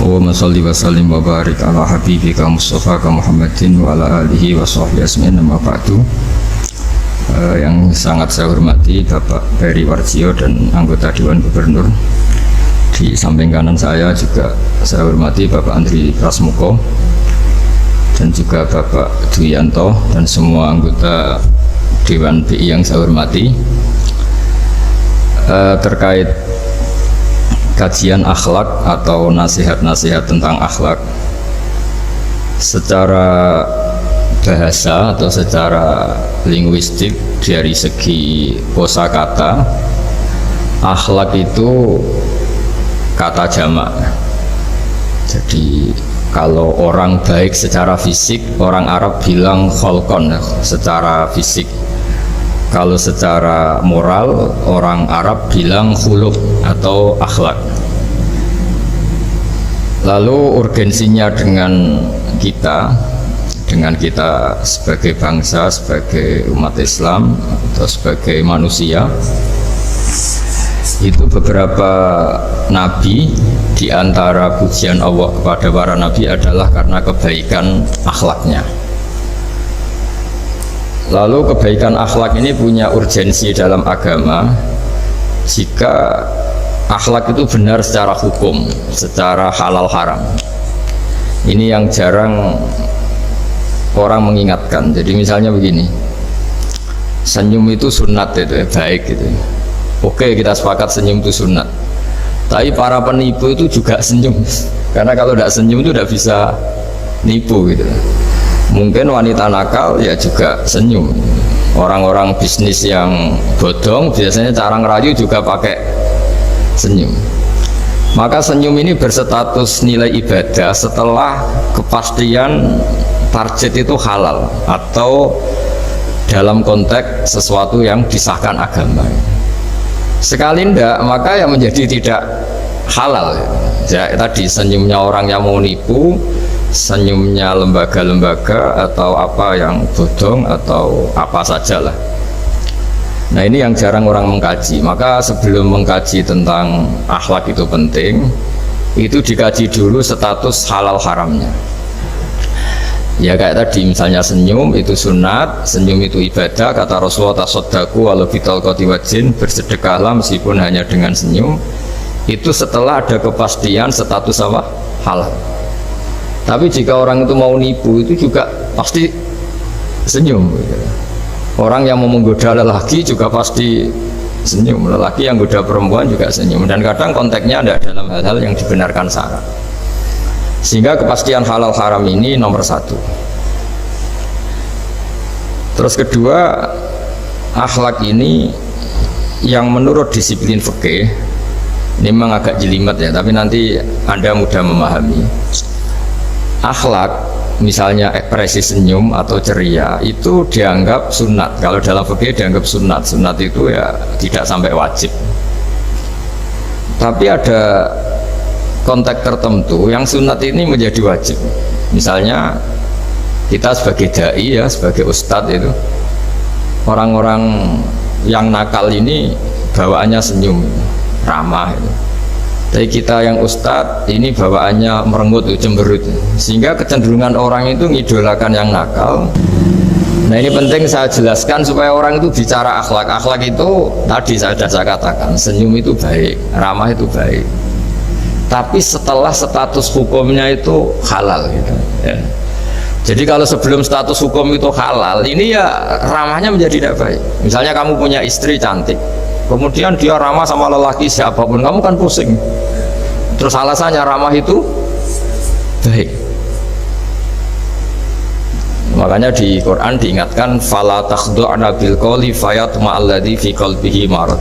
Allahumma sholli wa sallim wa barik ala habibika Mustafa Muhammadin wa ala alihi wa sahbihi asmin amma ba'du. Yang sangat saya hormati Bapak Peri Warjio dan anggota Dewan Gubernur. Di samping kanan saya juga saya hormati Bapak Andri Prasmuko dan juga Bapak Duyanto dan semua anggota Dewan BI yang saya hormati. Terkait kajian akhlak atau nasihat-nasihat tentang akhlak secara bahasa atau secara linguistik dari segi kosakata, akhlak itu kata jamak. Jadi kalau orang baik secara fisik, orang Arab bilang kholqon, secara fisik. Kalau secara moral, orang Arab bilang khuluq atau akhlak. Lalu urgensinya dengan kita sebagai bangsa, sebagai umat Islam atau sebagai manusia, itu beberapa nabi, di antara pujian Allah kepada para nabi adalah karena kebaikan akhlaknya. Lalu kebaikan akhlak ini punya urgensi dalam agama jika akhlak itu benar secara hukum, secara halal haram. Ini yang jarang orang mengingatkan. Jadi misalnya begini, senyum itu sunat, itu baik gitu. Oke, kita sepakat senyum itu sunat. Tapi para penipu itu juga senyum, karena kalau tidak senyum itu tidak bisa nipu gitu. Mungkin wanita nakal ya juga senyum. Orang-orang bisnis yang bodong biasanya cara ngerayu juga pakai senyum. Maka senyum ini berstatus nilai ibadah setelah kepastian target itu halal atau dalam konteks sesuatu yang disahkan agama. Sekali ndak, maka yang menjadi tidak halal. Ya, tadi senyumnya orang yang mau nipu, senyumnya lembaga-lembaga atau apa yang bodong atau apa sajalah. Nah, ini yang jarang orang mengkaji. Maka sebelum mengkaji tentang akhlak itu penting, itu dikaji dulu status halal haramnya. Ya kayak tadi misalnya senyum itu sunat, senyum itu ibadah. Kata Rasulullah, tasaddaku walau bitalqati wajhin, bersedekahlah meskipun hanya dengan senyum. Itu setelah ada kepastian status apa? Halal. Tapi jika orang itu mau nipu, itu juga pasti senyum. Orang yang mau menggoda lelaki juga pasti senyum. Lelaki yang goda perempuan juga senyum. Dan kadang konteksnya ada dalam hal-hal yang dibenarkan syarak. Sehingga kepastian halal haram ini nomor satu. Terus kedua, akhlak ini yang menurut disiplin fikih, ini memang agak jelimet ya, tapi nanti Anda mudah memahami. Akhlak, misalnya ekspresi senyum atau ceria, itu dianggap sunat. Kalau dalam fikih dianggap sunat. Sunat itu ya tidak sampai wajib. Tapi ada konteks tertentu yang sunat ini menjadi wajib. Misalnya kita sebagai dai ya, sebagai ustadz itu, orang-orang yang nakal ini bawaannya senyum, ramah itu. Tapi kita yang ustadz ini bawaannya merengut, cemberut, sehingga kecenderungan orang itu ngidolakan yang nakal. Nah, ini penting saya jelaskan supaya orang itu bicara akhlak. Akhlak itu tadi saya katakan, senyum itu baik, ramah itu baik. Tapi setelah status hukumnya itu halal gitu ya. Jadi kalau sebelum status hukum itu halal, ini ya ramahnya menjadi tidak baik. Misalnya kamu punya istri cantik, kemudian dia ramah sama lelaki siapapun, kamu kan pusing. Terus alasannya ramah itu baik. Makanya di Quran diingatkan fala takhdu'na bil qawli fayatma'alladzi fi qalbihi marad.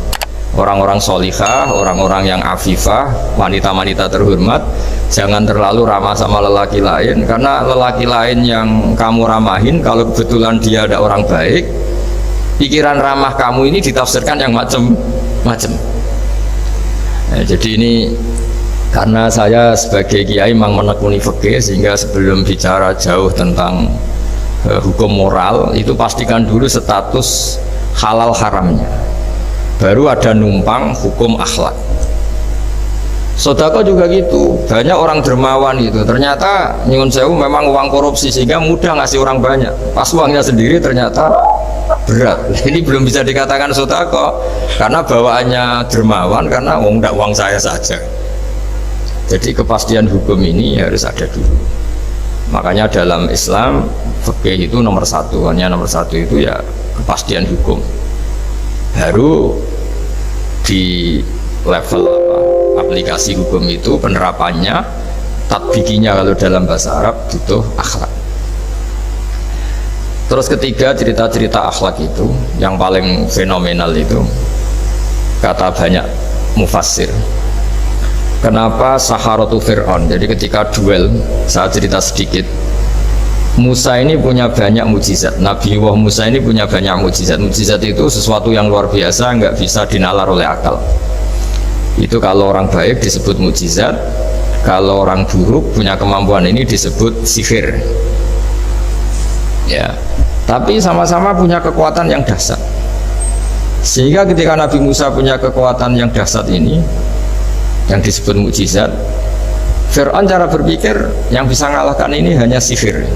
Orang-orang solihah, orang-orang yang afifah, wanita-wanita terhormat, jangan terlalu ramah sama lelaki lain, karena lelaki lain yang kamu ramahin, kalau kebetulan dia ada orang baik, pikiran ramah kamu ini ditafsirkan yang macam-macam. Nah, jadi ini karena saya sebagai kiai memang menekuni fikih, sehingga sebelum bicara jauh tentang hukum moral, itu pastikan dulu status halal haramnya. Baru ada numpang hukum akhlak. Sodako juga gitu, banyak orang dermawan itu ternyata nyuwun sewu memang uang korupsi sehingga mudah ngasih orang banyak, pas uangnya sendiri ternyata berat. Ini belum bisa dikatakan sodako karena bawaannya dermawan, karena uang saya saja. Jadi kepastian hukum ini harus ada dulu. Makanya dalam Islam fikih itu nomor satu, hanya nomor satu itu ya kepastian hukum. Baru di level aplikasi hukum itu penerapannya, tatbikinya kalau dalam bahasa Arab butuh akhlak. Terus ketiga, cerita-cerita akhlak itu yang paling fenomenal itu kata banyak mufassir. Kenapa Saharatu Fir'aun? Jadi ketika duel, saya cerita sedikit. Musa ini punya banyak mujizat. Nabi Musa ini punya banyak mujizat. Mujizat itu sesuatu yang luar biasa, nggak bisa dinalar oleh akal. Itu kalau orang baik disebut mujizat, kalau orang buruk punya kemampuan ini disebut sihir. Ya, tapi sama-sama punya kekuatan yang dahsyat. Sehingga ketika Nabi Musa punya kekuatan yang dahsyat ini, yang disebut mujizat, Fir'aun cara berpikir yang bisa mengalahkan ini hanya sihir.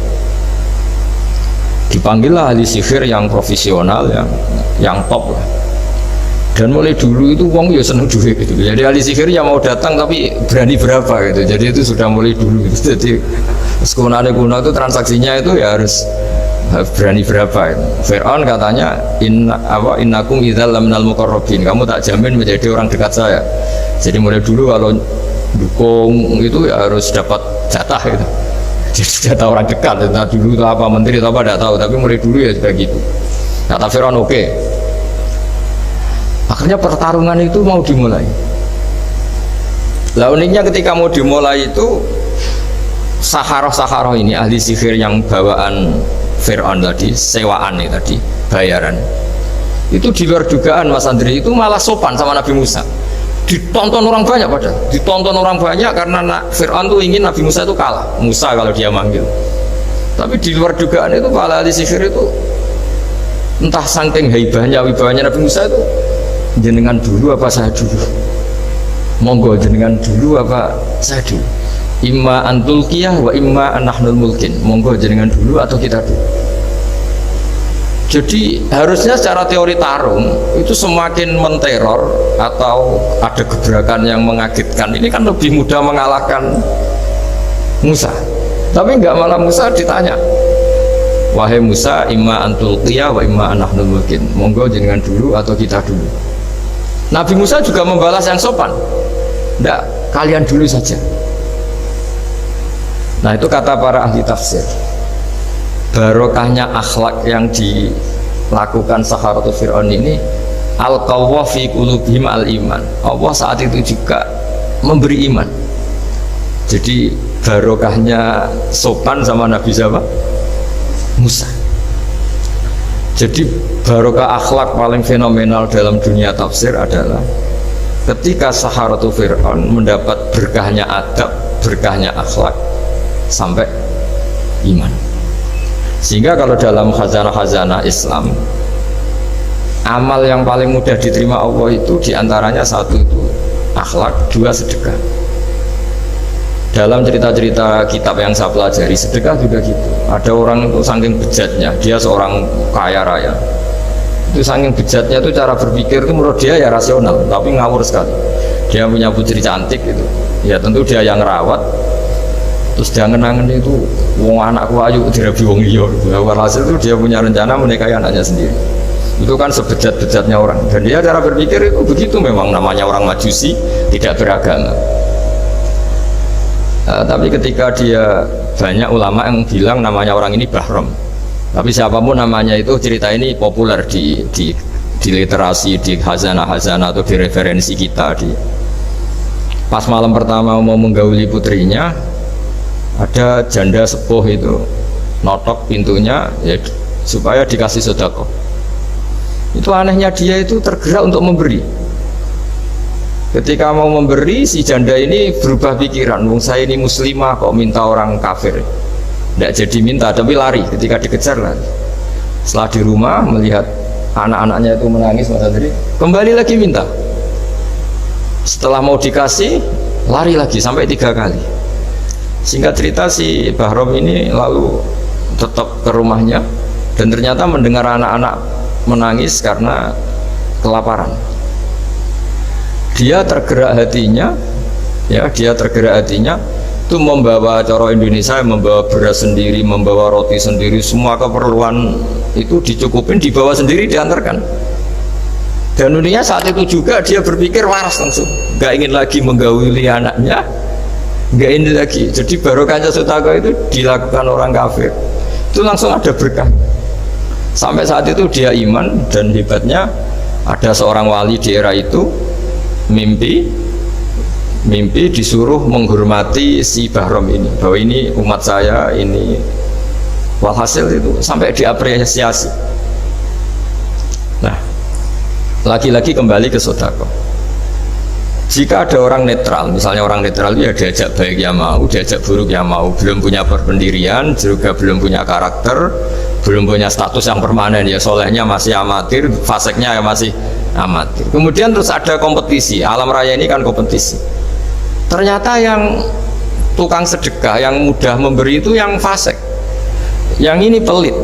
Dipanggillah ahli sihir yang profesional, yang top lah. Dan mulai dulu itu wong ya seneng duit gitu. Jadi ahli sihir yang mau datang tapi berani berapa gitu. Jadi itu sudah mulai dulu gitu. Jadi kuno itu transaksinya itu ya harus berani berapa. Fir'aun katanya innakum idzal laminal muqarrabin. Kamu tak jamin menjadi orang dekat saya. Jadi mulai dulu kalau dukung itu ya harus dapat jatah gitu. Jadi jatah orang dekat. Nah, dulu itu apa menteri atau apa tidak tahu. Tapi mulai dulu ya sudah gitu. Kata Fir'aun oke. Akhirnya pertarungan itu mau dimulai. Lah uniknya ketika mau dimulai itu Saharoh ini ahli sihir yang bawaan Fir'aun tadi, sewaan nih tadi, bayaran. Itu di luar dugaan Mas Andri, itu malah sopan sama Nabi Musa. Ditonton orang banyak padahal. Ditonton orang banyak karena Fir'aun tuh ingin Nabi Musa itu kalah. Musa kalau dia manggil. Tapi di luar dugaan itu para ahli sihir itu entah saking wibahnya Nabi Musa itu, jenengan dulu apa saya dulu? Monggo jenengan dulu apa saya dulu? Imma antulkiyah wa imma anahnul mulkin. Monggo jenengan dulu atau kita dulu. Jadi harusnya secara teori tarung itu semakin menteror atau ada gebrakan yang mengagetkan, ini kan lebih mudah mengalahkan Musa. Tapi enggak, malah Musa ditanya, wahai Musa, imma antulkiyah wa imma anahnul mulkin. Monggo jenengan dulu atau kita dulu. Nabi Musa juga membalas yang sopan, enggak, kalian dulu saja. Nah itu kata para ahli tafsir, barokahnya akhlak yang dilakukan Saharatu Fir'aun ini, al-qawwa fi qulubihim al-iman. Allah saat itu juga memberi iman. Jadi barokahnya sopan sama Nabi siapa? Musa. Jadi barokah akhlak paling fenomenal dalam dunia tafsir adalah ketika Saharatu Fir'aun mendapat berkahnya adab, berkahnya akhlak sampai iman. Sehingga kalau dalam khazanah-khazanah Islam, amal yang paling mudah diterima Allah itu diantaranya satu itu akhlak, dua sedekah. Dalam cerita-cerita kitab yang saya pelajari, sedekah juga gitu. Ada orang itu saking bejatnya, dia seorang kaya raya, itu saking bejatnya itu cara berpikir itu menurut dia ya rasional, tapi ngawur sekali. Dia punya putri cantik gitu, ya tentu dia yang ngerawat. Terus dia ngenangan itu, wong anakku ayu dirabi wong liya. Walhasil itu dia punya rencana menikahi anaknya sendiri. Itu kan sebejat-bejatnya orang. Dan dia cara berpikir itu begitu, memang namanya orang Majusi, tidak beragama. Tapi ketika dia, banyak ulama yang bilang namanya orang ini Bahrom. Tapi siapapun namanya itu, cerita ini populer di literasi, di khazanah-khazanah atau di referensi kita. Pas malam pertama mau menggauli putrinya, ada janda sepuh itu notok pintunya ya, supaya dikasih sedekah. Itu anehnya dia itu tergerak untuk memberi. Ketika mau memberi, si janda ini berubah pikiran, wong saya ini muslimah kok minta orang kafir. Tidak jadi minta, tapi lari. Ketika dikejar lari. Setelah di rumah melihat anak-anaknya itu menangis, Mas Andri, kembali lagi minta. Setelah mau dikasih, lari lagi sampai 3 kali. Singkat cerita si Bahrom ini lalu tetap ke rumahnya dan ternyata mendengar anak-anak menangis karena kelaparan. Dia tergerak hatinya, ya dia tergerak hatinya itu membawa cara Indonesia, membawa beras sendiri, membawa roti sendiri, semua keperluan itu dicukupin, dibawa sendiri, diantarkan. Dan dunia saat itu juga dia berpikir waras langsung, nggak ingin lagi menggauli anaknya, nggak ingin lagi. Jadi barokahnya sodako itu dilakukan orang kafir, itu langsung ada berkah. Sampai saat itu dia iman, dan hebatnya ada seorang wali di era itu mimpi disuruh menghormati si Bahrom ini, bahwa ini umat saya, ini walhasil itu sampai diapresiasi. Nah, lagi-lagi kembali ke sodako. Jika ada orang netral, misalnya orang netral ya diajak baik ya mau, diajak buruk ya mau, belum punya berpendirian, juga belum punya karakter, belum punya status yang permanen, ya solehnya masih amatir, faseknya ya masih amatir. Kemudian terus ada kompetisi, alam raya ini kan kompetisi. Ternyata yang tukang sedekah, yang mudah memberi itu yang fasik, yang ini pelit.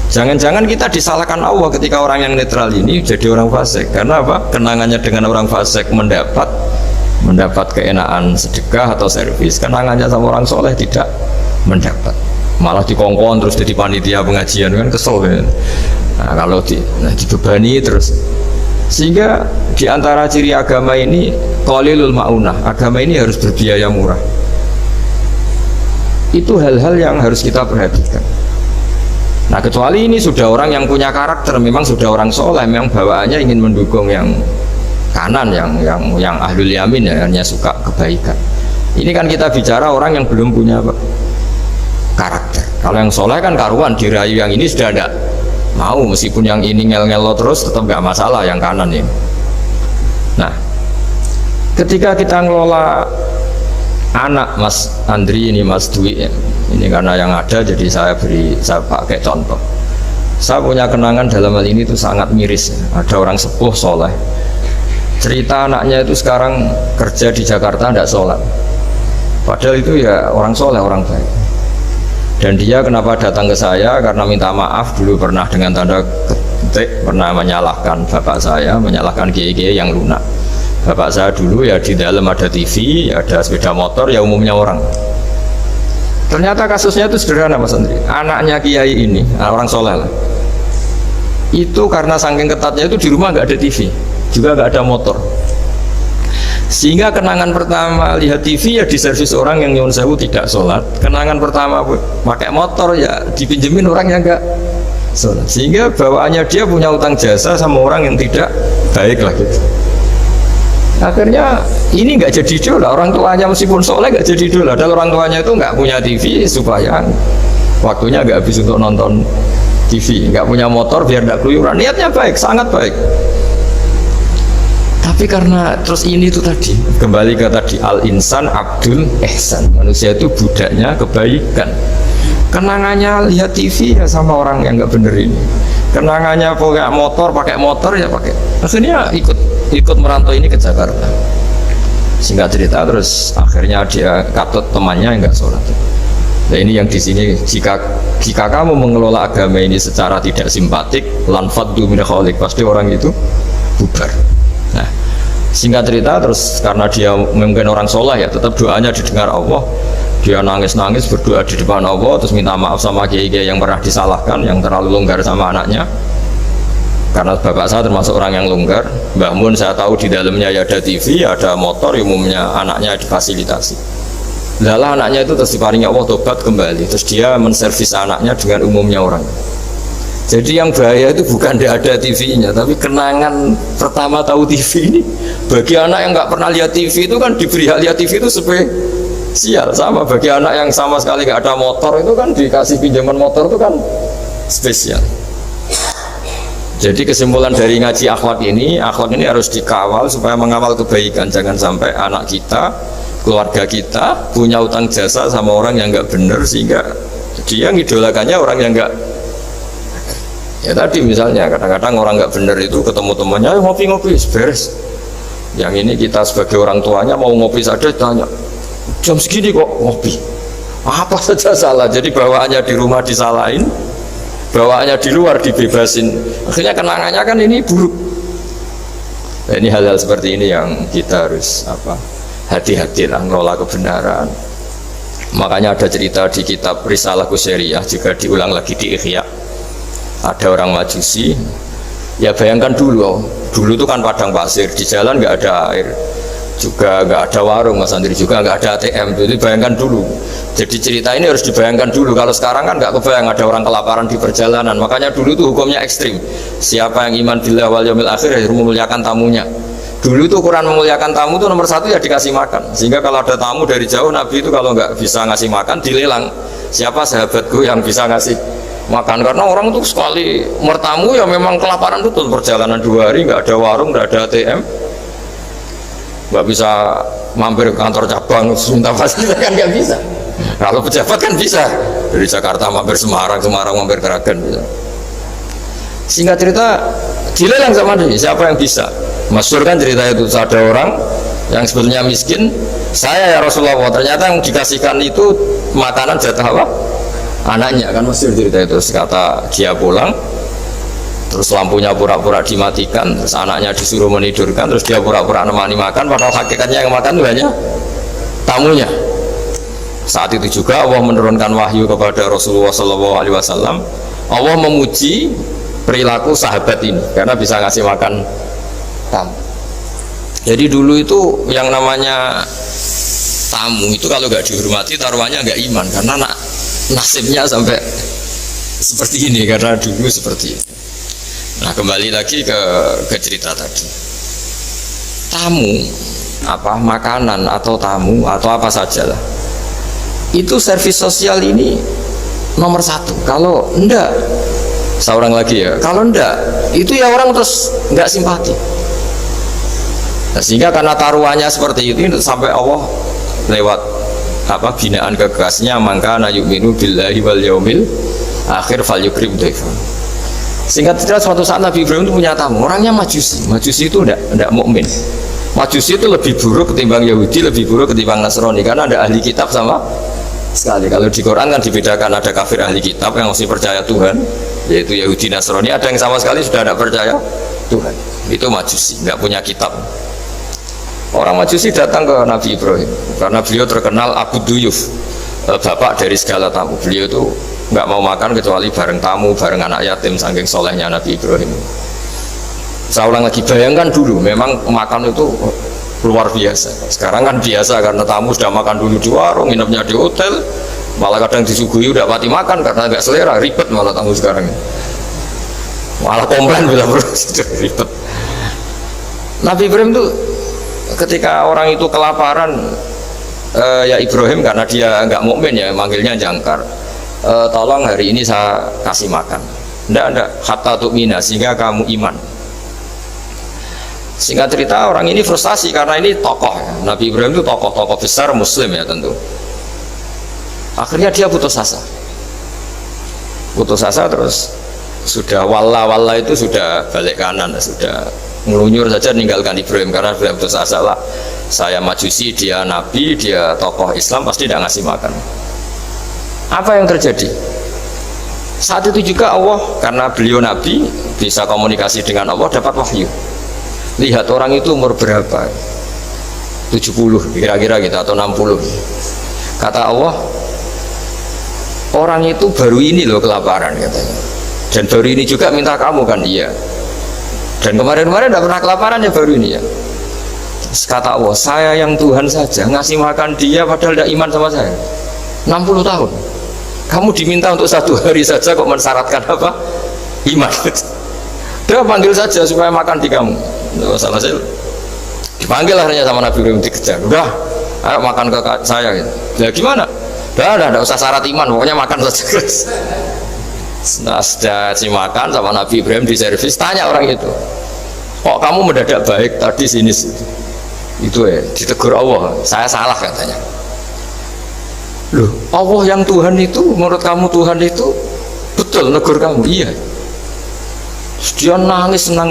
Jangan-jangan kita disalahkan Allah ketika orang yang netral ini jadi orang fasik. Karena apa? Kenangannya dengan orang fasik mendapat keenaan sedekah atau servis, kenangannya sama orang soleh tidak mendapat, malah dikongkon terus jadi panitia pengajian, kan kesel kan? Nah, kalau dibebani terus. Sehingga diantara ciri agama ini qalilul ma'unah, agama ini harus berbiaya murah. Itu hal-hal yang harus kita perhatikan. Nah, kecuali ini sudah orang yang punya karakter, memang sudah orang soleh, memang bawaannya ingin mendukung yang kanan, yang ahlul yamin, ya, hanya suka kebaikan. Ini kan kita bicara orang yang belum punya karakter. Kalau yang soleh kan karuan, dirayu yang ini sudah ada mau, meskipun yang ini ngel-ngelo terus tetap nggak masalah yang kanan ini. Nah, ketika kita ngelola anak Mas Andri ini, Mas Dwi ini karena yang ada jadi saya pakai contoh. Saya punya kenangan dalam hal ini itu sangat miris. Ada orang sepuh soleh, cerita anaknya itu sekarang kerja di Jakarta tidak sholat, padahal itu ya orang soleh, orang baik. Dan dia kenapa datang ke saya? Karena minta maaf dulu pernah dengan tanda ketik pernah menyalahkan bapak saya, menyalahkan kiai-kiai yang lunak. Bapak saya dulu ya di dalam ada TV, ada sepeda motor, ya umumnya orang. Ternyata kasusnya itu sederhana Mas Andri. Anaknya kiai ini, orang soleh lah, itu karena saking ketatnya itu di rumah nggak ada TV, juga nggak ada motor. Sehingga kenangan pertama lihat TV ya di servis orang yang nyuwun sewu tidak sholat. Kenangan pertama pakai motor ya dipinjemin orang yang nggak sholat. Sehingga bawaannya dia punya utang jasa sama orang yang tidak baik lah gitu. Akhirnya ini nggak jadi idola, orang tuanya meskipun soleh nggak jadi idola. Dan orang tuanya itu nggak punya TV supaya waktunya nggak habis untuk nonton TV, nggak punya motor biar nggak keluyuran. Niatnya baik, sangat baik. Tapi karena terus ini tuh tadi kembali ke tadi al-insan abdul ihsan, manusia itu budaknya kebaikan. Kenangannya lihat TV ya sama orang yang nggak bener ini, kenangannya pakai motor ya pakai. Akhirnya ikut merantau ini ke Jakarta. Singkat cerita terus akhirnya dia katut temannya yang nggak sholat. Nah ini yang di sini, jika kamu mengelola agama ini secara tidak simpatik, lanfaddu min khaliq, pasti orang itu bubar. Nah, singkat cerita terus karena dia mungkin orang soleh ya, tetap doanya didengar Allah. Dia nangis-nangis berdoa di depan Allah, terus minta maaf sama kiai-kiai yang pernah disalahkan, yang terlalu longgar sama anaknya. Karena bapak saya termasuk orang yang longgar. Mbah Mun saya tahu di dalamnya ya ada TV, ada motor, umumnya anaknya difasilitasi. Lalu anaknya itu terus diparingi Allah tobat kembali, terus dia menservis anaknya dengan umumnya orang. Jadi yang bahaya itu bukan tidak ada TV-nya, tapi kenangan pertama tahu TV ini. Bagi anak yang nggak pernah lihat TV itu kan diberi hak lihat TV itu spesial. Sama bagi anak yang sama sekali nggak ada motor itu kan dikasih pinjaman motor itu kan spesial. Jadi kesimpulan dari ngaji akhlak ini harus dikawal supaya mengawal kebaikan. Jangan sampai anak kita, keluarga kita punya utang jasa sama orang yang nggak benar sehingga dia ngidolakannya orang yang nggak. Ya tadi misalnya kadang-kadang orang nggak benar itu ketemu temannya ngopi-ngopi beres, Yang ini kita sebagai orang tuanya mau ngopi saja tanya, jam segini kok ngopi? Apa saja salah. Jadi bawaannya di rumah disalahin, bawaannya di luar dibebasin. Akhirnya kenangannya kan ini buruk. Nah, ini hal-hal seperti ini yang kita harus hati-hati lah ngelola kebenaran. Makanya ada cerita di kitab Risalah Qusairiyah, juga diulang lagi di Ihya. Ada orang Majusi, ya bayangkan dulu itu kan padang pasir, di jalan nggak ada air, juga nggak ada warung Mas Andri, juga nggak ada ATM. Jadi bayangkan dulu. Jadi cerita ini harus dibayangkan dulu. Kalau sekarang kan nggak kebayang ada orang kelaparan di perjalanan. Makanya dulu itu hukumnya ekstrim. Siapa yang iman billah wal yaumil akhir harus memuliakan tamunya. Dulu itu ukuran memuliakan tamu itu nomor satu ya dikasih makan. Sehingga kalau ada tamu dari jauh, Nabi itu kalau nggak bisa ngasih makan dilelang. Siapa sahabatku yang bisa ngasih makan? Karena orang itu sekali mertamu ya memang kelaparan betul. Perjalanan 2 hari nggak ada warung, nggak ada ATM, nggak bisa mampir ke kantor cabang minta fasilitas kan nggak bisa. Kalau pejabat kan bisa, dari Jakarta mampir Semarang mampir Kragen bisa. Singkat cerita dilelang sama dia, siapa yang bisa. Masyhur kan cerita itu, ada orang yang sebetulnya miskin, saya ya Rasulullah, ternyata yang dikasihkan itu makanan jatah apa? Anaknya, kan masyhur cerita itu. Kata dia pulang, terus lampunya pura-pura dimatikan, terus anaknya disuruh menidurkan, terus dia pura-pura nemani makan, padahal hakikatnya yang makan itu hanya tamunya. Saat itu juga Allah menurunkan wahyu kepada Rasulullah SAW. Allah memuji perilaku sahabat ini karena bisa ngasih makan tamu. Jadi dulu itu yang namanya tamu itu kalau nggak dihormati taruhannya nggak iman, karena nasibnya sampai seperti ini karena dulu seperti ini. Nah, kembali lagi ke cerita tadi. Tamu makanan atau tamu atau apa sajalah, itu servis sosial ini nomor satu. Kalau enggak, seorang lagi ya, kalau enggak itu ya orang terus enggak simpati. Nah, sehingga karena taruhannya seperti itu sampai Allah lewat binaan kekasihnya, maka na yu'minu billahi wal yaumil akhir falyukrim dhaifan. Singkat cerita, suatu saat Nabi Ibrahim itu punya tamu, orangnya Majusi. Majusi itu enggak mukmin. Majusi itu lebih buruk ketimbang Yahudi, lebih buruk ketimbang Nasrani, karena ada ahli kitab sama sekali. Kalau di Quran kan dibedakan, ada kafir ahli kitab yang masih percaya Tuhan, yaitu Yahudi Nasrani, ada yang sama sekali sudah tidak percaya Tuhan, itu Majusi, nggak punya kitab. Orang Majusi datang ke Nabi Ibrahim karena beliau terkenal Abu Duyuf, bapak dari segala tamu. Beliau itu nggak mau makan kecuali bareng tamu, bareng anak yatim, saking solehnya Nabi Ibrahim. Saya ulang lagi, bayangkan dulu, memang makan itu luar biasa. Sekarang kan biasa karena tamu sudah makan dulu di warung, nginepnya di hotel, malah kadang disuguhi udah pati makan karena nggak selera, ribet malah tamu sekarang. Malah komplain bila ribet. Nabi Ibrahim tuh ketika orang itu kelaparan, ya Ibrahim karena dia nggak mukmin ya manggilnya jangkar, tolong hari ini saya kasih makan. Ndak hatta tu'mina, sehingga kamu iman. Singkat cerita, orang ini frustasi karena ini tokoh ya. Nabi Ibrahim itu tokoh-tokoh besar muslim ya tentu. Akhirnya dia putus asa. Putus asa terus sudah walla itu sudah balik kanan, sudah ngelunyur saja meninggalkan Ibrahim karena sudah putus asa lah. Saya Majusi, dia Nabi, dia tokoh Islam, pasti tidak ngasih makan. Apa yang terjadi? Saat itu juga Allah, karena beliau Nabi, bisa komunikasi dengan Allah, dapat wahyu. Lihat orang itu umur berapa, 70 kira-kira gitu atau 60. Kata Allah, orang itu baru ini loh kelaparan katanya, dan baru ini juga minta kamu kan. Iya, dan kemarin-kemarin tidak pernah kelaparan ya, baru ini ya. Terus kata Allah, saya yang Tuhan saja ngasih makan dia padahal tidak iman sama saya 60 tahun. Kamu diminta untuk 1 hari saja kok mensyaratkan apa? Iman. Dia panggil saja supaya makan di kamu. Salah saya dipanggil akhirnya sama Nabi Ibrahim, dikejar. Udah, ayo makan ke saya gitu. Ya gimana? Udah usah syarat iman, pokoknya makan saja. Nah, sudah makan sama Nabi Ibrahim di servis, tanya orang itu, kok kamu mendadak baik tadi sini itu ya, ditegur Allah. Saya salah katanya. Loh, Allah yang Tuhan itu, menurut kamu Tuhan itu betul negur kamu? Iya. Dia nangisnya.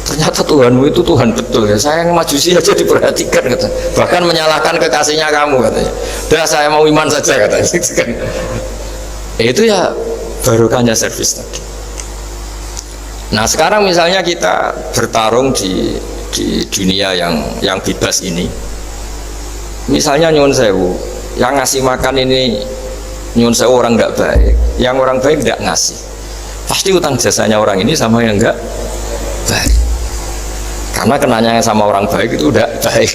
Ternyata Tuhanmu itu Tuhan betul ya. Saya yang majusi aja diperhatikan kata. Bahkan menyalahkan kekasihnya kamu katanya. Udah saya mau iman saja katanya. Itu ya barokahnya servis tadi. Nah sekarang misalnya kita bertarung di dunia yang bebas ini. Misalnya nyuwun sewu, yang ngasih makan ini nyuwun sewu orang nggak baik, yang orang baik nggak ngasih. Pasti utang jasanya orang ini sama yang nggak baik. Karena kenanya sama orang baik itu udah baik.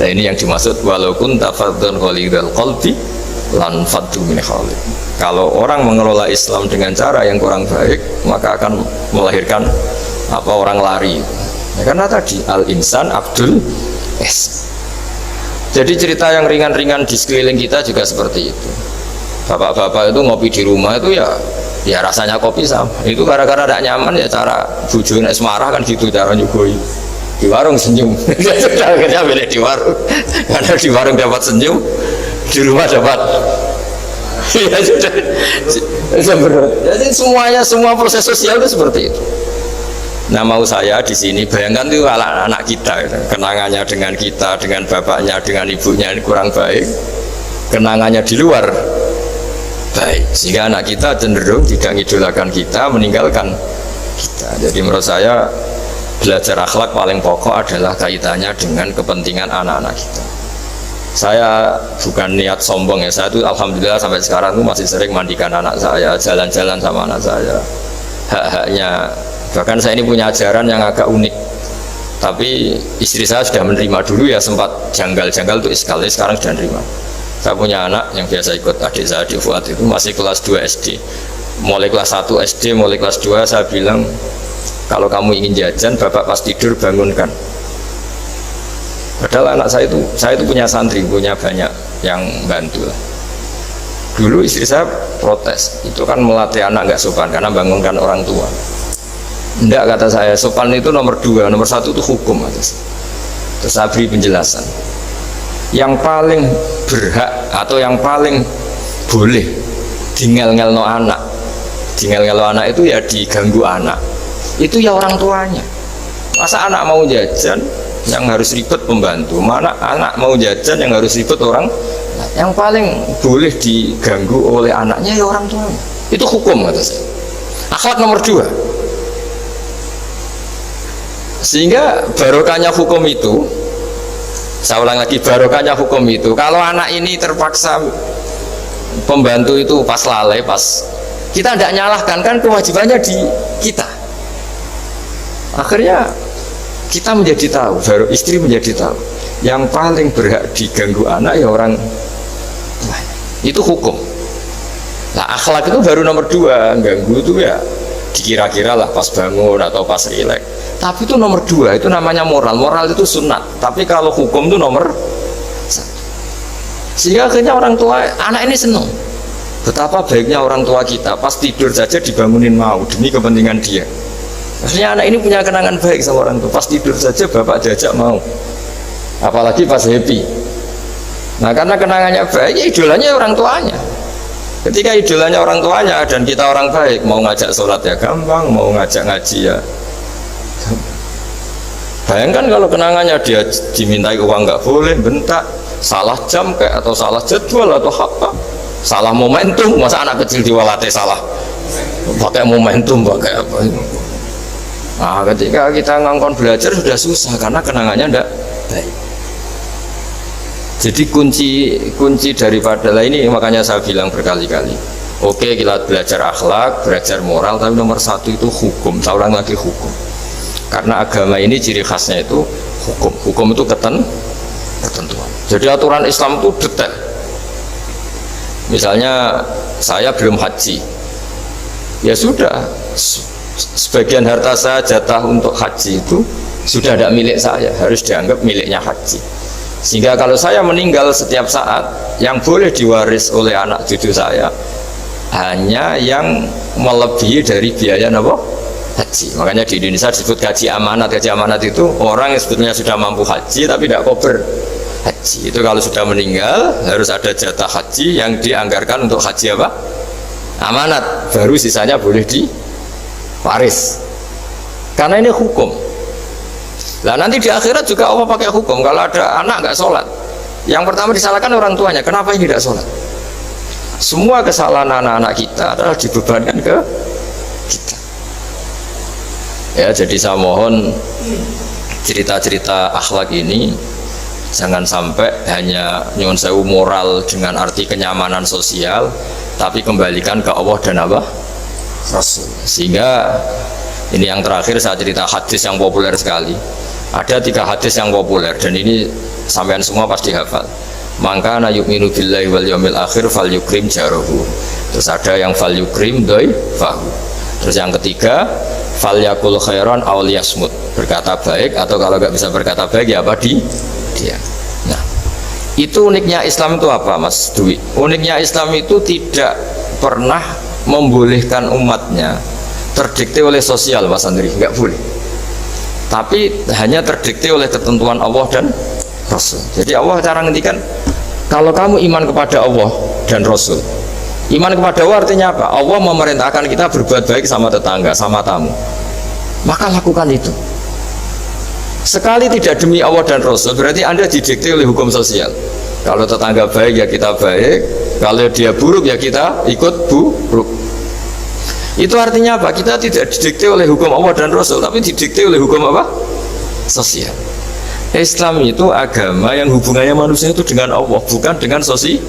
Nah ini yang dimaksud walaupun tafadzun qalidul qalbi lan faddu min khalid. Kalau orang mengelola Islam dengan cara yang kurang baik, maka akan melahirkan orang lari. Ya, karena tadi al insan abdul es. Jadi cerita yang ringan-ringan di sekeliling kita juga seperti itu. Bapak-bapak itu ngopi di rumah itu ya rasanya kopi sama. Itu gara-gara tidak nyaman ya cara bujune semarah kan gitu cara nyugoi. Di warung senyum. Akhirnya milih di warung. Karena di warung dapat senyum, di rumah dapat ya sudah. Jadi semua proses sosial itu seperti itu. Nah mau saya di sini bayangkan tuh anak kita gitu. Kenangannya dengan kita, dengan bapaknya, dengan ibunya ini kurang baik. Kenangannya di luar baik, sehingga anak kita cenderung tidak ngidolakan kita, meninggalkan kita. Jadi menurut saya belajar akhlak paling pokok adalah kaitannya dengan kepentingan anak-anak kita. Saya bukan niat sombong ya, saya tuh alhamdulillah sampai sekarang tuh masih sering mandikan anak saya, jalan-jalan sama anak saya. Hak-haknya, bahkan saya ini punya ajaran yang agak unik. Tapi istri saya sudah menerima, dulu ya sempat janggal-janggal tuh sekali, sekarang sudah menerima. Saya punya anak yang biasa ikut adik saya di Fuad itu masih kelas 2 SD. Mulai kelas 1 SD, mulai kelas 2 saya bilang, kalau kamu ingin jajan, bapak pas tidur bangunkan. Padahal anak saya itu punya santri, punya banyak yang bantu lah. Dulu istri saya protes, itu kan melatih anak nggak sopan karena bangunkan orang tua. Enggak, kata saya, sopan itu nomor 2, nomor 1 itu hukum. Terus saya beri penjelasan. Yang paling berhak atau yang paling boleh dingel-ngelno anak, dingel-ngelno anak itu ya diganggu anak. Itu ya orang tuanya. Masa anak mau jajan yang harus ribet pembantu, mana anak mau jajan yang harus ribet orang. Yang paling boleh diganggu oleh anaknya ya orang tuanya. Itu hukum kata saya. Akhlak nomor 2. Sehingga barokahnya hukum itu, saya ulang lagi, barokahnya hukum itu, kalau anak ini terpaksa pembantu itu pas lalai, pas kita tidak nyalahkan, kan kewajibannya di kita. Akhirnya kita menjadi tahu, baru istri menjadi tahu, yang paling berhak diganggu anak ya orang tua. Itu hukum. Nah akhlak itu baru nomor 2, ganggu itu ya dikira-kira lah pas bangun atau pas rileks. Tapi itu nomor 2, itu namanya moral. Moral itu sunat, tapi kalau hukum itu nomor 1. Sehingga akhirnya orang tua, anak ini senang. Betapa baiknya orang tua kita, pas tidur saja dibangunin mau demi kepentingan dia. Maksudnya anak ini punya kenangan baik sama orang tua, pas tidur saja bapak diajak mau, apalagi pas happy. Nah karena kenangannya baik, ya idolanya orang tuanya. Ketika idolanya orang tuanya dan kita orang baik, mau ngajak sholat ya gampang, mau ngajak ngaji ya. Bayangkan kalau kenangannya dia dimintai uang nggak boleh, bentak, salah jam kayak atau salah jadwal atau apa, salah momentum. Masa anak kecil diwalate salah pakai momentum, pakai apa? Nah, ketika kita ngangkon belajar sudah susah karena kenangannya enggak baik. Jadi kunci daripada ini, makanya saya bilang berkali-kali, oke kita belajar akhlak, belajar moral, tapi nomor 1 itu hukum. Saya ulang lagi, hukum. Karena agama ini ciri khasnya itu hukum. Hukum itu ketentuan. Jadi aturan Islam itu detail. Misalnya saya belum haji, ya sudah, sebagian harta saya jatah untuk haji itu sudah tidak milik saya, harus dianggap miliknya haji. Sehingga kalau saya meninggal setiap saat, yang boleh diwaris oleh anak cucu saya hanya yang melebihi dari biaya haji. Makanya di Indonesia disebut gaji amanat. Gaji amanat itu orang yang sebetulnya sudah mampu haji tapi tidak kober haji. Itu kalau sudah meninggal harus ada jatah haji yang dianggarkan untuk haji apa? Amanat. Baru sisanya boleh diwaris. Karena ini hukum. Nah nanti di akhirat juga Allah pakai hukum. Kalau ada anak nggak sholat, yang pertama disalahkan orang tuanya. Kenapa ini tidak sholat? Semua kesalahan anak-anak kita adalah dibebankan ke kita. Ya, jadi saya mohon cerita-cerita akhlak ini jangan sampai hanya nyuwun sewu moral dengan arti kenyamanan sosial, tapi kembalikan ke Allah dan apa? Rasul. Sehingga ini yang terakhir saya cerita hadis yang populer sekali. Ada 3 hadis yang populer dan ini sampean semua pasti hafal. Maka na yu'minu billahi wal yaumil akhir fal yukrim jarahu. Terus ada yang fal yukrim dhaifahu. Terus yang ketiga fal yakul khairan aw liyasmut. Berkata baik atau kalau nggak bisa berkata baik ya apa dia. Nah, itu uniknya Islam itu apa, Mas Dwi? Uniknya Islam itu tidak pernah membolehkan umatnya terdikte oleh sosial, Mas Andri, nggak boleh. Tapi hanya terdikte oleh ketentuan Allah dan Rasul. Jadi Allah cara ngendikan, kalau kamu iman kepada Allah dan Rasul, iman kepada Allah artinya apa? Allah memerintahkan kita berbuat baik sama tetangga, sama tamu, maka lakukan itu. Sekali tidak demi Allah dan Rasul, berarti Anda didikte oleh hukum sosial. Kalau tetangga baik ya kita baik, kalau dia buruk ya kita ikut buruk. Itu artinya apa? Kita tidak didikte oleh hukum Allah dan Rasul, tapi didikte oleh hukum apa? Sosial. Islam itu agama yang hubungannya manusia itu dengan Allah, bukan dengan sosial.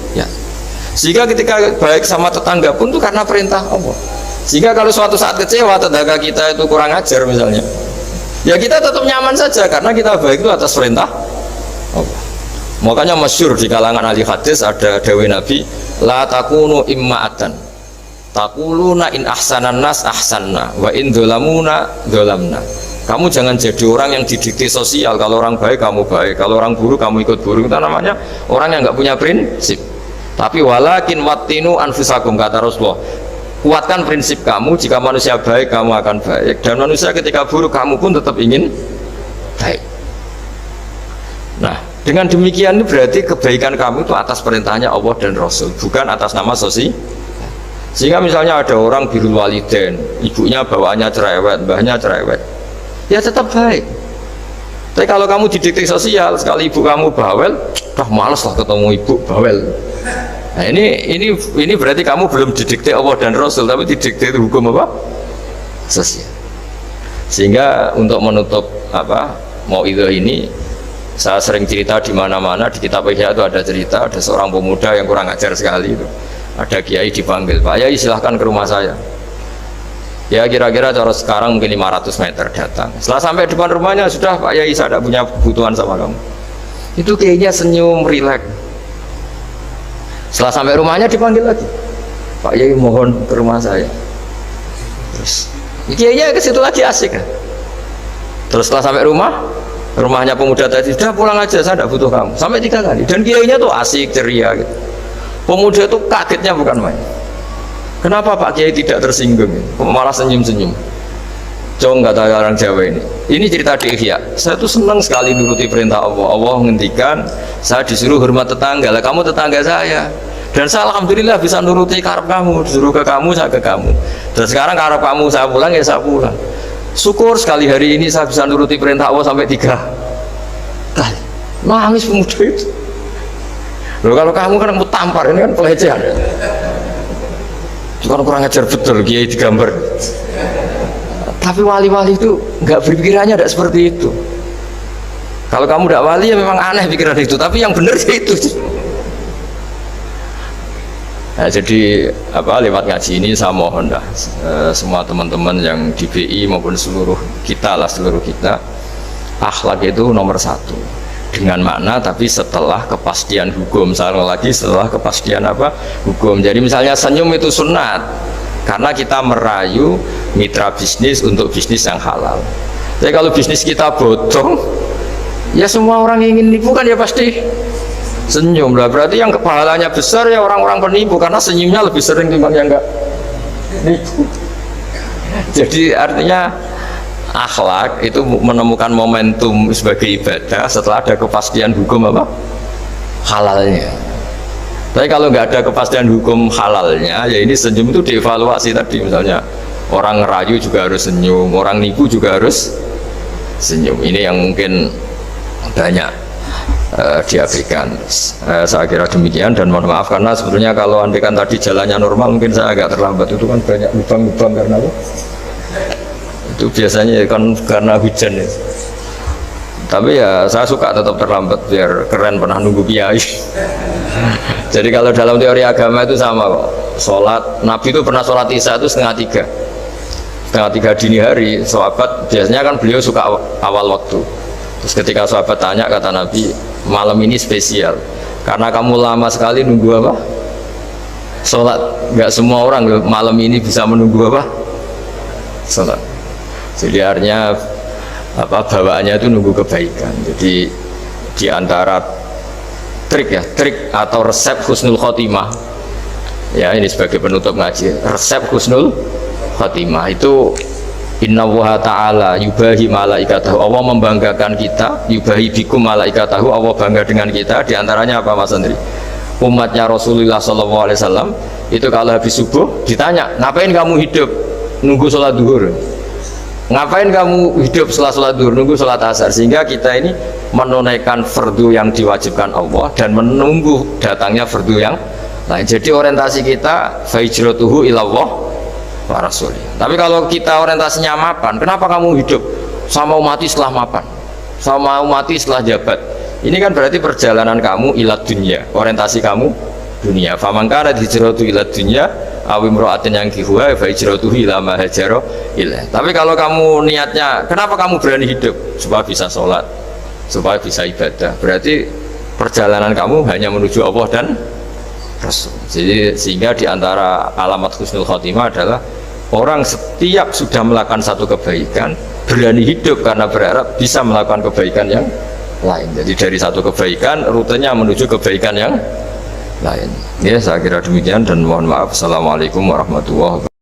Sehingga ketika baik sama tetangga pun itu karena perintah Allah. Sehingga kalau suatu saat kecewa tetangga kita itu kurang ajar misalnya, ya kita tetap nyaman saja karena kita baik itu atas perintah Allah. Makanya masyhur di kalangan ahli hadis ada dawuh Nabi, la takunu imma'atan taquluna in ahsanan nas ahsanna wa in dzalamuna dzalamna. Kamu jangan jadi orang yang didikte sosial. Kalau orang baik kamu baik, kalau orang buruk kamu ikut buruk. Itu namanya orang yang nggak punya prinsip. Tapi walakin wattinu anfusakum, kata Rasulullah, kuatkan prinsip kamu. Jika manusia baik kamu akan baik, dan manusia ketika buruk kamu pun tetap ingin baik. Nah, dengan demikian itu berarti kebaikan kamu itu atas perintahnya Allah dan Rasul, bukan atas nama sosial. Sehingga misalnya ada orang birrul walidain, ibunya bawaannya cerewet, mbahnya cerewet, ya tetap baik. Tapi kalau kamu didikte sosial, sekali ibu kamu bawel, males lah ketemu ibu bawel. Nah ini berarti kamu belum didikte Allah dan Rasul, tapi didikte hukum apa? Sosial. Sehingga untuk menutup mauidhah ini, saya sering cerita di mana-mana, di kitab Ihya itu ada cerita, ada seorang pemuda yang kurang ajar sekali itu. Ada kiai dipanggil, Pak Yai silahkan ke rumah saya. Ya kira-kira cara sekarang mungkin 500 meter datang. Setelah sampai depan rumahnya, sudah Pak Yai saya tidak punya kebutuhan sama kamu. Itu kiainya senyum, rileks. Setelah sampai rumahnya dipanggil lagi, Pak Yai mohon ke rumah saya. Terus kiainya ke situ lagi asik kan? Terus setelah sampai rumahnya pemuda tadi, sudah pulang aja saya tidak butuh kamu. Sampai 3 kali, dan kiainya tuh asik, ceria gitu. Pemuda itu kagetnya bukan main. Kenapa Pak Kiai tidak tersinggung? Malah senyum-senyum. Cong, kata orang Jawa ini. Ini cerita di Ihya. Saya tuh senang sekali nuruti perintah Allah. Allah menghentikan, saya disuruh hormat tetangga. Lah kamu tetangga saya. Dan saya alhamdulillah bisa nuruti karep kamu. Disuruh ke kamu, saya ke kamu. Dan sekarang karep kamu saya pulang, ya saya pulang. Syukur sekali hari ini saya bisa nuruti perintah Allah sampai 3 kali. Nangis pemuda itu. Loh, kalau kamu kan tampar, ini kan pelecehan. Itu kan kurang ajar betul, kiai digambar. Tapi wali-wali itu nggak berpikirannya tidak seperti itu. Kalau kamu tidak wali ya memang aneh pikiran itu, tapi yang benar ya itu. Nah, jadi lewat ngaji ini saya mohon semua teman-teman yang di BI maupun seluruh kita, akhlak itu nomor 1. Dengan makna tapi setelah kepastian hukum. Setelah kepastian hukum. Jadi misalnya senyum itu sunat karena kita merayu mitra bisnis untuk bisnis yang halal. Jadi kalau bisnis kita bodong, ya semua orang ingin nipu kan ya pasti senyum lah. Berarti yang pahalanya besar ya orang-orang penipu, karena senyumnya lebih sering dibanding yang enggak nipu. Jadi artinya akhlak itu menemukan momentum sebagai ibadah setelah ada kepastian hukum halalnya. Tapi kalau nggak ada kepastian hukum halalnya, ya ini senyum itu dievaluasi tadi. Misalnya orang ngerayu juga harus senyum, orang nipu juga harus senyum. Ini yang mungkin banyak diabaikan. Saya kira demikian, dan mohon maaf karena sebetulnya kalau andaikan tadi jalannya normal mungkin saya agak terlambat. Itu kan banyak lubang-lubang karena apa? Itu biasanya kan karena hujan ya. Tapi ya saya suka tetap terlambat biar keren, pernah nunggu kiai. Jadi kalau dalam teori agama itu sama kok. Sholat, Nabi itu pernah sholat isya itu setengah tiga dini hari. Sahabat biasanya kan beliau suka awal waktu. Terus ketika sahabat tanya, kata Nabi, malam ini spesial karena kamu lama sekali nunggu apa? Sholat. Nggak semua orang loh, malam ini bisa menunggu apa? Sholat. Jadi artinya apa, bawaannya itu nunggu kebaikan. Jadi di antara trik atau resep husnul khotimah ya, ini sebagai penutup ngaji, resep husnul khotimah itu innallaha ta'ala yubahi malaikatahu, Allah membanggakan kita, yubahi bikum malaikatahu, Allah bangga dengan kita. Di antaranya apa Mas Andri? Umatnya Rasulullah SAW itu kalau habis subuh ditanya, ngapain kamu hidup nunggu sholat duhur? Ngapain kamu hidup setelah sholat duhur nunggu sholat asar? Sehingga kita ini menunaikan fardu yang diwajibkan Allah dan menunggu datangnya fardu yang lain. Jadi orientasi kita fahijratuhu ilallah wa rasulih. Tapi kalau kita orientasinya mapan, kenapa kamu hidup sama umati setelah mapan, sama umati setelah jabat? Ini kan berarti perjalanan kamu ilat dunia, orientasi kamu dunia. Faman kana hijratu ilad dunya awim ro'atin yang kihuha fa hijratuhu ila ma hajara ilah. Tapi kalau kamu niatnya, kenapa kamu berani hidup? Supaya bisa sholat, supaya bisa ibadah. Berarti perjalanan kamu hanya menuju Allah dan Rasul. Jadi sehingga diantara alamat husnul khotimah adalah orang setiap sudah melakukan satu kebaikan berani hidup karena berharap bisa melakukan kebaikan yang lain. Jadi dari satu kebaikan rutenya menuju kebaikan yang lain. Ya, saya kira demikian dan mohon maaf. Assalamualaikum warahmatullahi wabarakatuh.